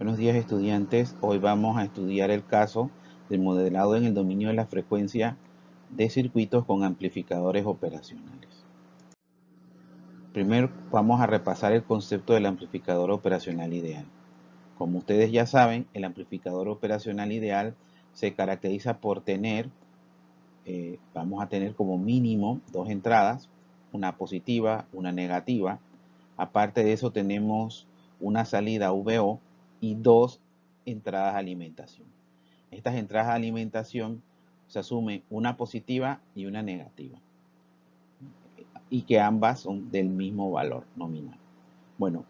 Buenos días, estudiantes. Hoy vamos a estudiar el caso del modelado en el dominio de la frecuencia de circuitos con amplificadores operacionales. Primero vamos a repasar el concepto del amplificador operacional ideal. Como ustedes ya saben, el amplificador operacional ideal se caracteriza por vamos a tener como mínimo dos entradas, una positiva, una negativa. Aparte de eso tenemos una salida VO y dos entradas de alimentación. Estas entradas de alimentación se asume una positiva y una negativa, y que ambas son del mismo valor nominal. Bueno,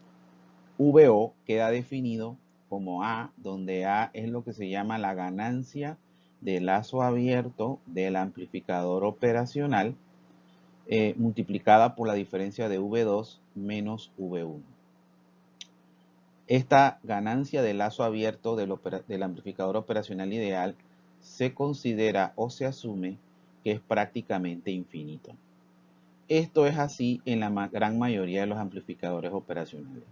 VO queda definido como A, donde A es lo que se llama la ganancia de lazo abierto del amplificador operacional multiplicada por la diferencia de V2 menos V1. Esta ganancia de lazo abierto del amplificador operacional ideal se considera o se asume que es prácticamente infinito. Esto es así en la gran mayoría de los amplificadores operacionales.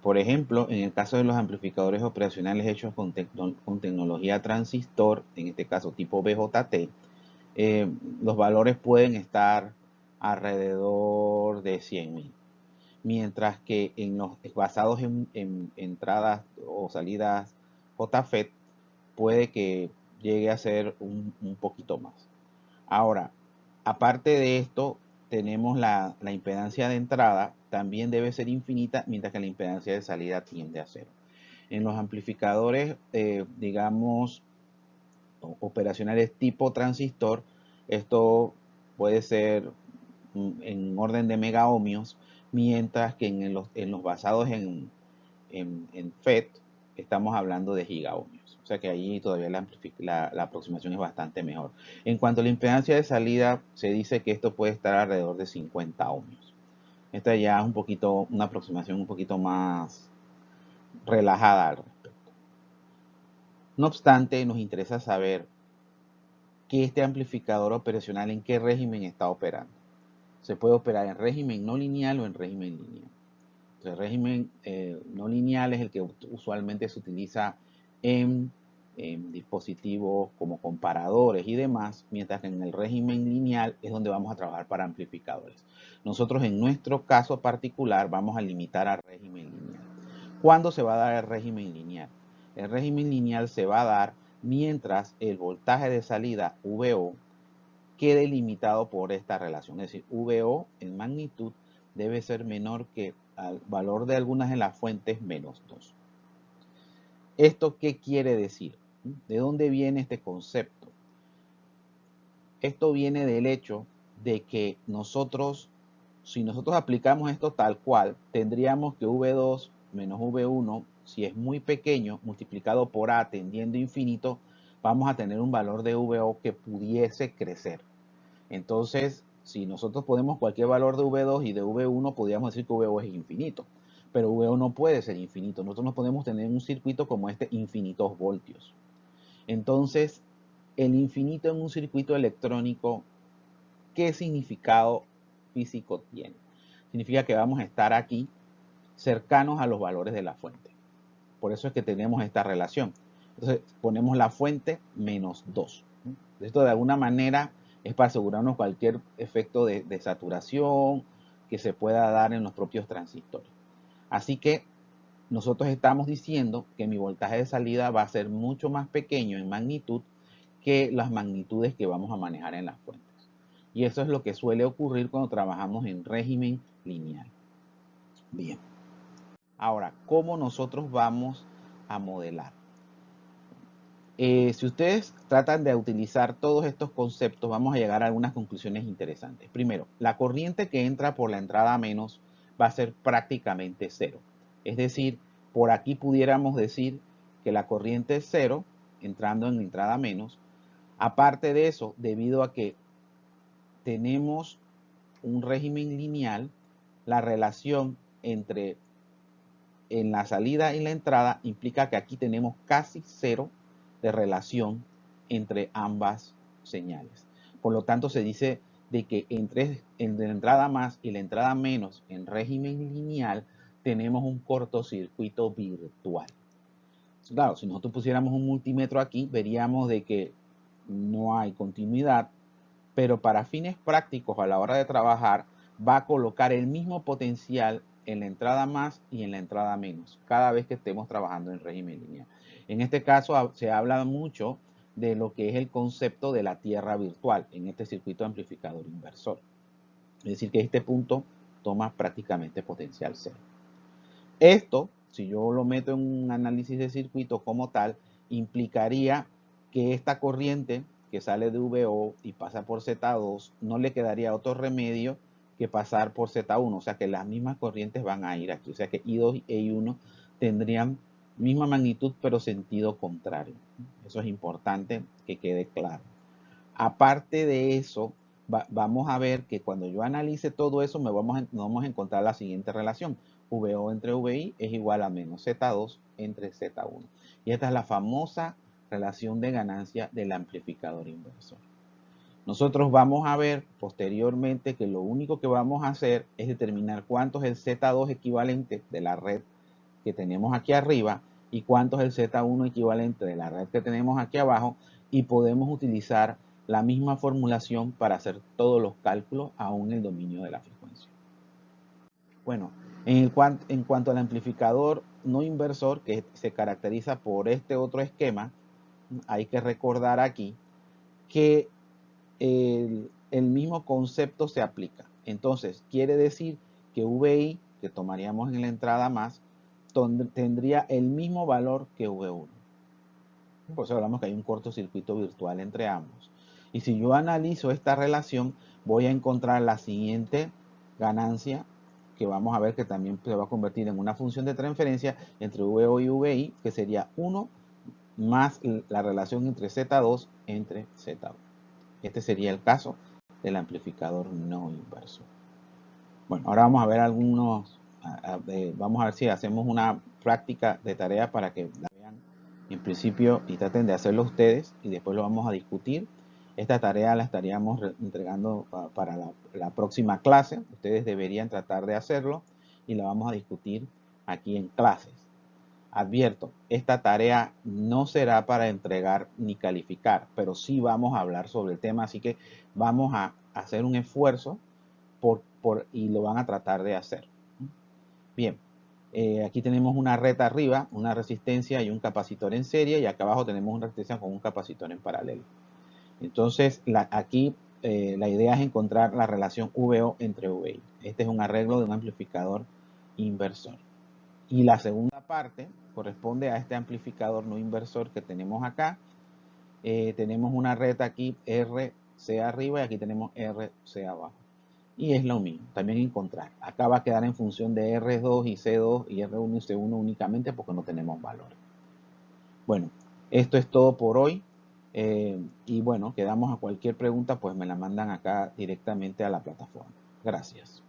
Por ejemplo, en el caso de los amplificadores operacionales hechos con tecnología transistor, en este caso tipo BJT, los valores pueden estar alrededor de 100.000. Mientras que en los basados en entradas o salidas JFET puede que llegue a ser un poquito más. Ahora, aparte de esto, tenemos la impedancia de entrada, también debe ser infinita, mientras que la impedancia de salida tiende a cero. En los amplificadores, digamos, operacionales tipo transistor, esto puede ser en orden de megaohmios, mientras que en los basados en FET estamos hablando de gigaohmios. O sea que ahí todavía la aproximación es bastante mejor. En cuanto a la impedancia de salida, se dice que esto puede estar alrededor de 50 ohmios. Esta ya es una aproximación un poquito más relajada al respecto. No obstante, nos interesa saber que este amplificador operacional en qué régimen está operando. Se puede operar en régimen no lineal o en régimen lineal. El régimen no lineal es el que usualmente se utiliza en dispositivos como comparadores y demás, mientras que en el régimen lineal es donde vamos a trabajar para amplificadores. Nosotros en nuestro caso particular vamos a limitar al régimen lineal. ¿Cuándo se va a dar el régimen lineal? El régimen lineal se va a dar mientras el voltaje de salida VO quede limitado por esta relación. Es decir, VO en magnitud debe ser menor que al valor de algunas de las fuentes menos 2. ¿Esto qué quiere decir? ¿De dónde viene este concepto? Esto viene del hecho de que si nosotros aplicamos esto tal cual, tendríamos que V2 menos V1, si es muy pequeño, multiplicado por A tendiendo a infinito, vamos a tener un valor de VO que pudiese crecer. Entonces, si nosotros ponemos cualquier valor de V2 y de V1, podríamos decir que VO es infinito. Pero VO no puede ser infinito. Nosotros no podemos tener un circuito como este infinitos voltios. Entonces, el infinito en un circuito electrónico, ¿qué significado físico tiene? Significa que vamos a estar aquí cercanos a los valores de la fuente. Por eso es que tenemos esta relación. Entonces, ponemos la fuente menos 2. Esto de alguna manera es para asegurarnos cualquier efecto de saturación que se pueda dar en los propios transistores. Así que nosotros estamos diciendo que mi voltaje de salida va a ser mucho más pequeño en magnitud que las magnitudes que vamos a manejar en las fuentes. Y eso es lo que suele ocurrir cuando trabajamos en régimen lineal. Bien. Ahora, ¿cómo nosotros vamos a modelar? Si ustedes tratan de utilizar todos estos conceptos, vamos a llegar a algunas conclusiones interesantes. Primero, la corriente que entra por la entrada menos va a ser prácticamente cero. Es decir, por aquí pudiéramos decir que la corriente es cero, entrando en la entrada menos. Aparte de eso, debido a que tenemos un régimen lineal, la relación entre en la salida y la entrada implica que aquí tenemos casi cero de relación entre ambas señales. Por lo tanto, se dice de que entre la entrada más y la entrada menos en régimen lineal tenemos un cortocircuito virtual. Claro, si nosotros pusiéramos un multímetro aquí, veríamos de que no hay continuidad, pero para fines prácticos a la hora de trabajar va a colocar el mismo potencial en la entrada más y en la entrada menos, cada vez que estemos trabajando en régimen lineal. En este caso se habla mucho de lo que es el concepto de la tierra virtual en este circuito amplificador inversor. Es decir, que este punto toma prácticamente potencial cero. Esto, si yo lo meto en un análisis de circuito como tal, implicaría que esta corriente que sale de VO y pasa por Z2, no le quedaría otro remedio que pasar por Z1, o sea que las mismas corrientes van a ir aquí, o sea que I2 e I1 tendrían misma magnitud pero sentido contrario. Eso es importante que quede claro. Aparte de eso, vamos a ver que cuando yo analice todo eso, vamos a encontrar la siguiente relación. VO entre VI es igual a menos Z2 entre Z1. Y esta es la famosa relación de ganancia del amplificador inversor. Nosotros vamos a ver posteriormente que lo único que vamos a hacer es determinar cuánto es el Z2 equivalente de la red que tenemos aquí arriba y cuánto es el Z1 equivalente de la red que tenemos aquí abajo, y podemos utilizar la misma formulación para hacer todos los cálculos aún en el dominio de la frecuencia. Bueno, en cuanto al amplificador no inversor, que se caracteriza por este otro esquema, hay que recordar aquí que el mismo concepto se aplica. Entonces, quiere decir que VI, que tomaríamos en la entrada más, tendría el mismo valor que V1. Por eso hablamos que hay un cortocircuito virtual entre ambos. Y si yo analizo esta relación, voy a encontrar la siguiente ganancia, que vamos a ver que también se va a convertir en una función de transferencia entre VO y VI, que sería 1 más la relación entre Z2 entre Z1. Este sería el caso del amplificador no inversor. Bueno, ahora vamos a ver vamos a ver si hacemos una práctica de tarea para que la vean en principio y traten de hacerlo ustedes y después lo vamos a discutir. Esta tarea la estaríamos entregando para la próxima clase. Ustedes deberían tratar de hacerlo y la vamos a discutir aquí en clases. Advierto, esta tarea no será para entregar ni calificar, pero sí vamos a hablar sobre el tema, así que vamos a hacer un esfuerzo y lo van a tratar de hacer. Bien, aquí tenemos una red arriba, una resistencia y un capacitor en serie, y acá abajo tenemos una resistencia con un capacitor en paralelo. Entonces, aquí la idea es encontrar la relación VO entre VI. Este es un arreglo de un amplificador inversor. Y la segunda parte corresponde a este amplificador no inversor que tenemos acá. Tenemos una red aquí RC arriba y aquí tenemos RC abajo. Y es lo mismo, también encontrar. Acá va a quedar en función de R2 y C2 y R1 y C1 únicamente porque no tenemos valores. Bueno, esto es todo por hoy. Y bueno, quedamos a cualquier pregunta, pues me la mandan acá directamente a la plataforma. Gracias.